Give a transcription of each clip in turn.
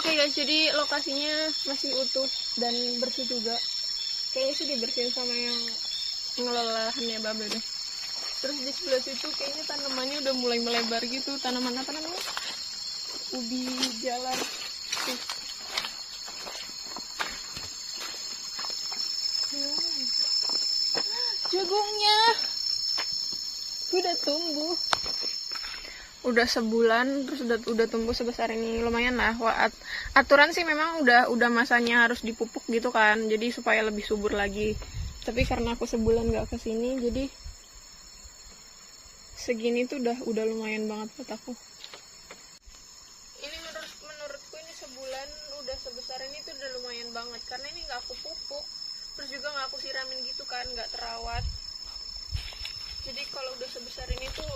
Oke guys, jadi lokasinya masih utuh dan bersih juga. Kayaknya sih dibersihin sama yang ngelola lahannya Babe deh. Terus di sebelah situ kayaknya tanamannya udah mulai melebar gitu. Tanaman apa namanya? Ubi jalar. Tuh. Jagungnya udah tumbuh. Udah sebulan terus udah tumbuh sebesar ini, lumayan lah. Aturan sih memang udah masanya harus dipupuk gitu kan, jadi supaya lebih subur lagi. Tapi karena aku sebulan nggak kesini, jadi segini tuh udah lumayan banget buat aku. Ini menurutku ini sebulan udah sebesar ini tuh udah lumayan banget, karena ini nggak aku pupuk, terus juga nggak aku siramin gitu kan, nggak terawat. Jadi kalau udah sebesar ini tuh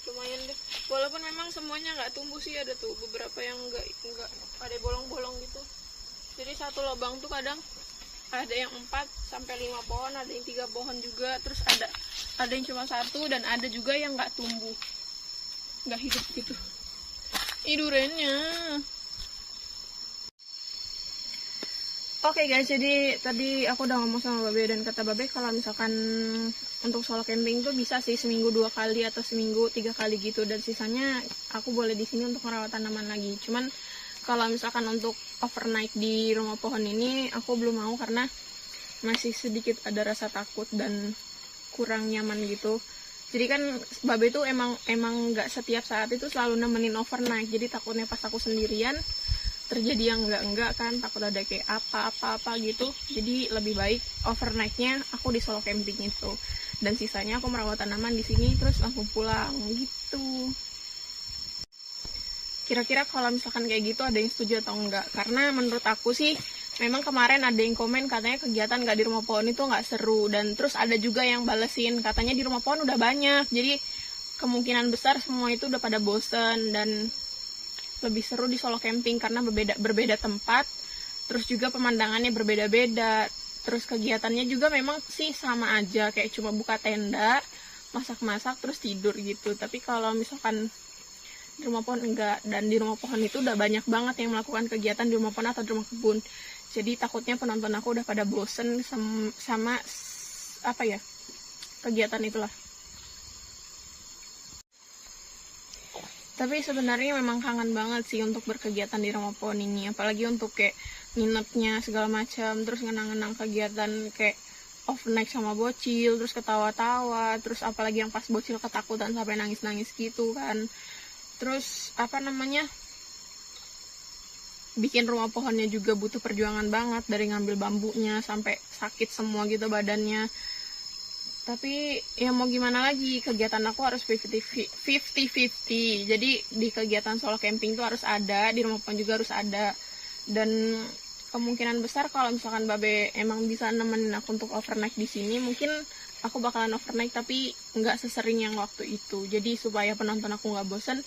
lumayan deh, walaupun memang semuanya nggak tumbuh sih, ada tuh beberapa yang nggak ada bolong-bolong gitu. Jadi satu lubang tuh kadang ada yang 4 sampai 5 pohon, ada yang 3 pohon juga, terus ada yang cuma 1, dan ada juga yang nggak tumbuh, nggak hidup gitu. Ini durennya. Oke guys, jadi tadi aku udah ngomong sama Babe, dan kata Babe kalau misalkan untuk solo camping tuh bisa sih seminggu 2 kali atau seminggu 3 kali gitu, dan sisanya aku boleh di sini untuk merawat tanaman lagi. Cuman kalau misalkan untuk overnight di rumah pohon ini aku belum mau, karena masih sedikit ada rasa takut dan kurang nyaman gitu. Jadi kan Babe tuh emang nggak setiap saat itu selalu nemenin overnight, jadi takutnya pas aku sendirian terjadi yang enggak kan, takut ada kayak apa gitu. Jadi lebih baik overnightnya aku di solo camping itu, dan sisanya aku merawat tanaman di sini terus langsung pulang gitu. Kira-kira kalau misalkan kayak gitu ada yang setuju atau enggak? Karena menurut aku sih memang kemarin ada yang komen katanya kegiatan nggak di rumah pohon itu nggak seru, dan terus ada juga yang balesin katanya di rumah pohon udah banyak, jadi kemungkinan besar semua itu udah pada bosen dan lebih seru di solo camping karena berbeda tempat, terus juga pemandangannya berbeda-beda, terus kegiatannya juga memang sih sama aja, kayak cuma buka tenda, masak-masak, terus tidur gitu. Tapi kalau misalkan di rumah pohon enggak, dan di rumah pohon itu udah banyak banget yang melakukan kegiatan di rumah pohon atau di rumah kebun. Jadi takutnya penonton aku udah pada bosen sama apa ya, kegiatan itulah. Tapi sebenarnya memang kangen banget sih untuk berkegiatan di rumah pohon ini, apalagi untuk kayak nginepnya segala macam, terus ngenang-ngenang kegiatan kayak overnight sama bocil, terus ketawa-tawa, terus apalagi yang pas bocil ketakutan sampai nangis-nangis gitu kan. Terus apa namanya, bikin rumah pohonnya juga butuh perjuangan banget, dari ngambil bambunya sampai sakit semua gitu badannya. Tapi ya mau gimana lagi, kegiatan aku harus 50-50. Jadi di kegiatan solo camping tuh harus ada, di rumah pohon juga harus ada. Dan kemungkinan besar kalau misalkan Babe emang bisa nemenin aku untuk overnight di sini, mungkin aku bakalan overnight tapi nggak sesering yang waktu itu. Jadi supaya penonton aku nggak bosen,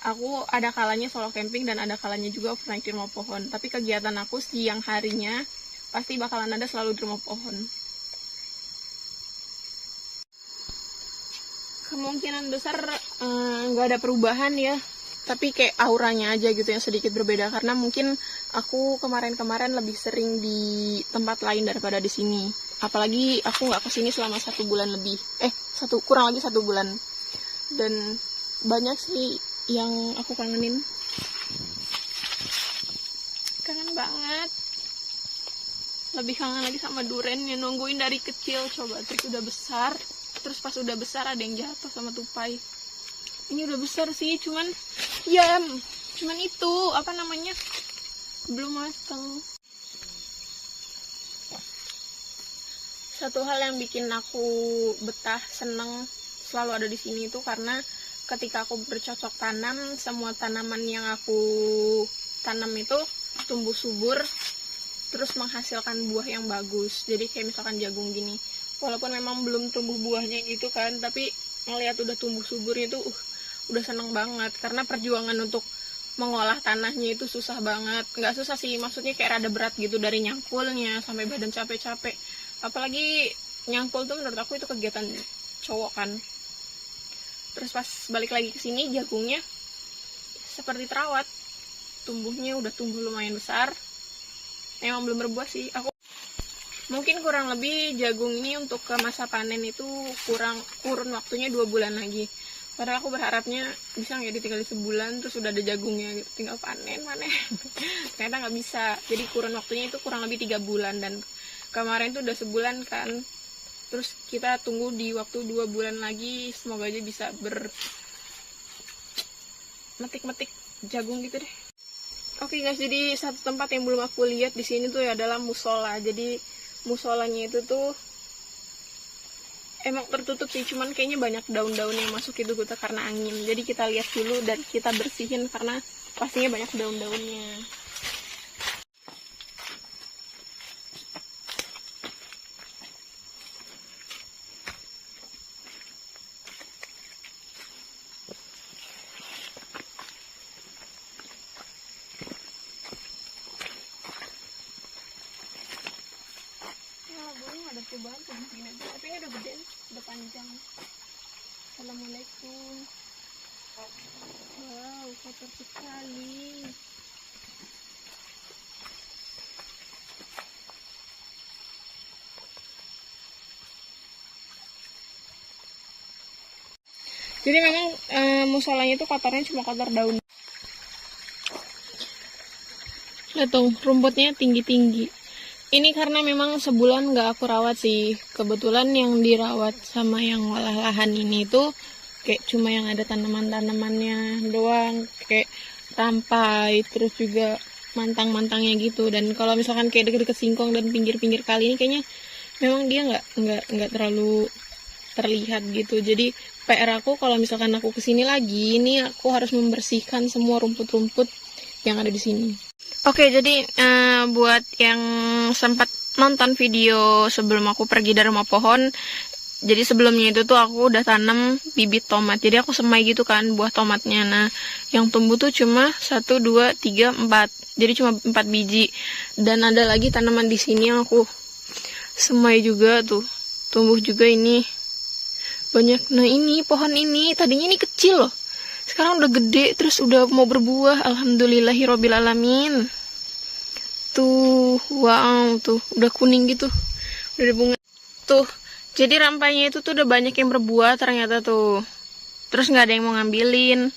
aku ada kalanya solo camping dan ada kalanya juga overnight di rumah pohon. Tapi kegiatan aku siang harinya pasti bakalan ada selalu di rumah pohon. Kemungkinan besar nggak ada perubahan ya, tapi kayak auranya aja gitu yang sedikit berbeda, karena mungkin aku kemarin lebih sering di tempat lain daripada di sini. Apalagi aku nggak kesini selama 1 bulan lebih, kurang lagi 1 bulan, dan banyak sih yang aku kangen banget. Lebih kangen lagi sama duren yang nungguin dari kecil. Coba trik udah besar, terus pas udah besar ada yang jatuh sama tupai. Ini udah besar sih, cuman itu apa namanya, belum matang. Satu hal yang bikin aku betah, seneng selalu ada di sini itu karena ketika aku bercocok tanam, semua tanaman yang aku tanam itu tumbuh subur, terus menghasilkan buah yang bagus. Jadi kayak misalkan jagung gini, walaupun memang belum tumbuh buahnya gitu kan, tapi ngelihat udah tumbuh subur itu udah seneng banget. Karena perjuangan untuk mengolah tanahnya itu susah banget, nggak susah sih, maksudnya kayak rada berat gitu, dari nyangkulnya sampai badan capek-capek. Apalagi nyangkul tuh menurut aku itu kegiatan cowok kan. Terus pas balik lagi ke sini, jagungnya seperti terawat, tumbuhnya udah tumbuh lumayan besar. Emang belum berbuah sih. Aku mungkin kurang lebih jagung ini untuk ke masa panen itu kurun waktunya 2 bulan lagi. Padahal aku berharapnya bisa nggak ditinggal sebulan terus udah ada jagungnya gitu, tinggal panen. Ternyata nggak bisa. Jadi kurun waktunya itu kurang lebih 3 bulan, dan kemarin tuh udah sebulan kan. Terus kita tunggu di waktu 2 bulan lagi, semoga aja bisa metik-metik jagung gitu deh. Oke guys, jadi satu tempat yang belum aku lihat di sini tuh adalah musola. Jadi musolanya itu tuh emang tertutup sih, cuman kayaknya banyak daun-daun yang masuk itu karena angin. Jadi kita lihat dulu dan kita bersihin karena pastinya banyak daun-daunnya. Ada perubahan tuh begini aja, tapi ini udah gede, udah panjang. Assalamualaikum. Wow, kotor sekali. Jadi memang musolanya itu kotornya cuma kotor daun. Lihat tuh, rumputnya tinggi-tinggi. Ini karena memang sebulan nggak aku rawat sih. Kebetulan yang dirawat sama yang olah lahan ini tuh kayak cuma yang ada tanaman-tanamannya doang, kayak rampai, terus juga mantang-mantangnya gitu. Dan kalau misalkan kayak deket-deket singkong dan pinggir-pinggir kali ini kayaknya memang dia nggak terlalu terlihat gitu. Jadi PR aku kalau misalkan aku kesini lagi, ini aku harus membersihkan semua rumput-rumput yang ada di sini. Oke, jadi buat yang sempat nonton video sebelum aku pergi dari rumah pohon, jadi sebelumnya itu tuh aku udah tanam bibit tomat. Jadi aku semai gitu kan buah tomatnya. Nah, yang tumbuh tuh cuma 1, 2, 3, 4. Jadi cuma 4 biji. Dan ada lagi tanaman di sini yang aku semai juga tuh. Tumbuh juga ini. Banyak. Nah, ini pohon ini tadinya ini kecil loh. Sekarang udah gede, terus udah mau berbuah. Alhamdulillahirobbil alamin. Tuh, wow, tuh udah kuning gitu, udah ada bunga. Tuh, jadi rampainya itu tuh udah banyak yang berbuah ternyata tuh. Terus nggak ada yang mau ngambilin.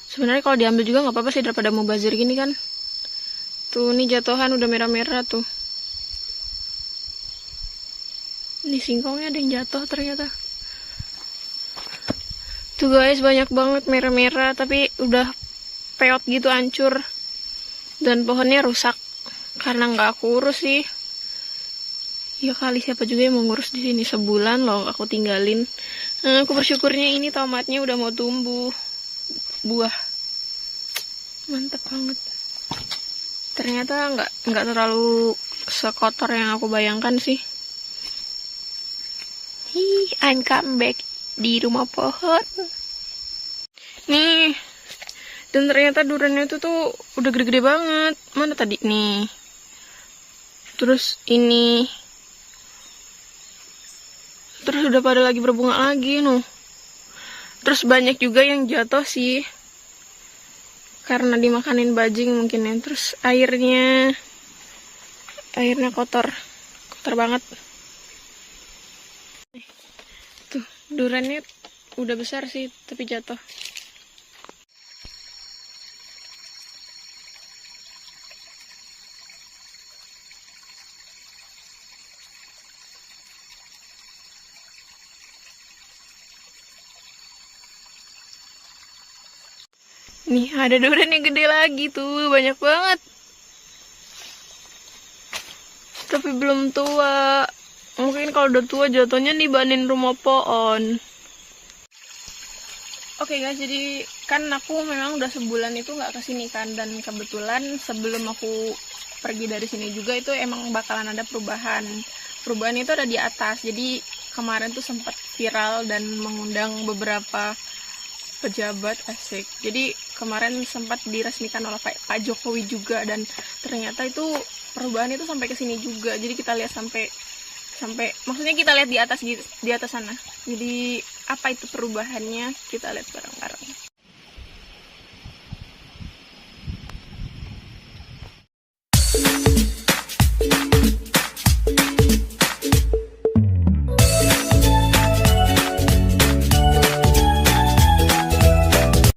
Sebenarnya kalau diambil juga nggak apa-apa sih daripada mau bazir gini kan. Tuh, ini jatuhan udah merah-merah tuh. Ini singkongnya ada yang jatuh ternyata. Tuh guys, banyak banget merah-merah tapi udah peot gitu, hancur. Dan pohonnya rusak karena nggak aku urus sih. Ya kali siapa juga yang mau ngurus di sini, sebulan loh aku tinggalin. Aku bersyukurnya ini tomatnya udah mau tumbuh buah. Mantap banget. Ternyata nggak terlalu sekotor yang aku bayangkan sih. I'm come back di rumah pohon. Nih, dan ternyata duriannya itu tuh udah gede-gede banget. Mana tadi nih? Terus ini. Terus udah pada lagi berbunga lagi nuh. Terus banyak juga yang jatuh sih. Karena dimakanin bajing mungkin ya. Terus airnya kotor. Kotor banget. Tuh, duriannya udah besar sih, tapi jatuh. Nih, ada durian yang gede lagi tuh, banyak banget. Tapi belum tua. Mungkin kalau udah tua jatuhnya nibanin rumah pohon. Oke guys, jadi kan aku memang udah sebulan itu nggak kesini kan, dan kebetulan sebelum aku pergi dari sini juga itu emang bakalan ada perubahan. Perubahan itu ada di atas. Jadi kemarin tuh sempat viral dan mengundang beberapa pejabat, asik. Jadi kemarin sempat diresmikan oleh Pak Jokowi juga, dan ternyata itu perubahan itu sampai ke sini juga. Jadi kita lihat sampai maksudnya kita lihat di atas sana. Jadi apa itu perubahannya, kita lihat bareng-bareng.